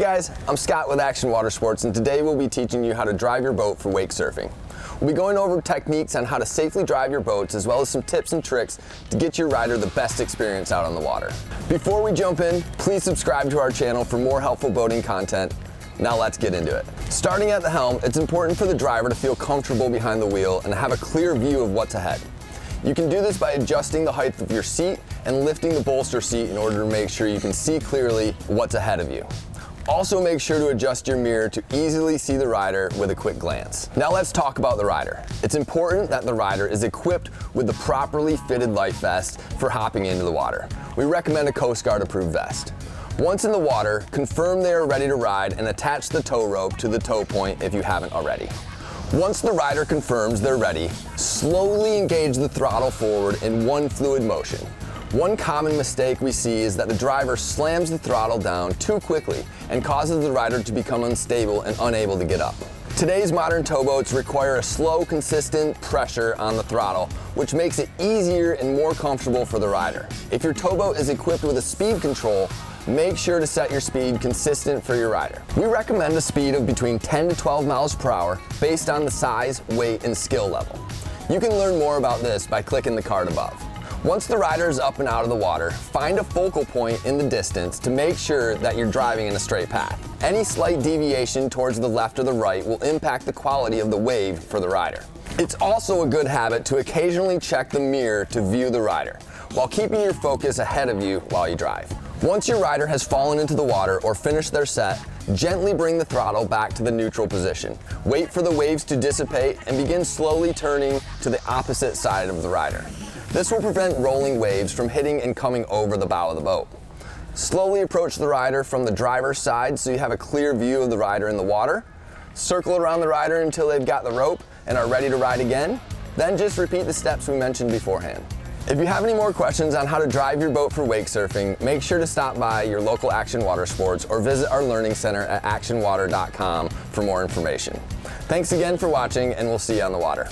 guys, I'm Scott with Action Water Sports, and today we'll be teaching you how to drive your boat for wake surfing. We'll be going over techniques on how to safely drive your boats, as well as some tips and tricks to get your rider the best experience out on the water. Before we jump in, please subscribe to our channel for more helpful boating content. Now let's get into it. Starting at the helm, it's important for the driver to feel comfortable behind the wheel and have a clear view of what's ahead. You can do this by adjusting the height of your seat and lifting the bolster seat in order to make sure you can see clearly what's ahead of you. Also make sure to adjust your mirror to easily see the rider with a quick glance. Now let's talk about the rider. It's important that the rider is equipped with the properly fitted life vest for hopping into the water. We recommend a Coast Guard approved vest. Once in the water, confirm they are ready to ride and attach the tow rope to the tow point if you haven't already. Once the rider confirms they're ready, slowly engage the throttle forward in one fluid motion. One common mistake we see is that the driver slams the throttle down too quickly and causes the rider to become unstable and unable to get up. Today's modern towboats require a slow, consistent pressure on the throttle, which makes it easier and more comfortable for the rider. If your towboat is equipped with a speed control, make sure to set your speed consistent for your rider. We recommend a speed of between 10 to 12 miles per hour based on the size, weight, and skill level. You can learn more about this by clicking the card above. Once the rider is up and out of the water, find a focal point in the distance to make sure that you're driving in a straight path. Any slight deviation towards the left or the right will impact the quality of the wave for the rider. It's also a good habit to occasionally check the mirror to view the rider, while keeping your focus ahead of you while you drive. Once your rider has fallen into the water or finished their set, gently bring the throttle back to the neutral position. Wait for the waves to dissipate and begin slowly turning to the opposite side of the rider. This will prevent rolling waves from hitting and coming over the bow of the boat. Slowly approach the rider from the driver's side so you have a clear view of the rider in the water. Circle around the rider until they've got the rope and are ready to ride again. Then just repeat the steps we mentioned beforehand. If you have any more questions on how to drive your boat for wake surfing, make sure to stop by your local Action Water Sports or visit our learning center at actionwater.com for more information. Thanks again for watching, and we'll see you on the water.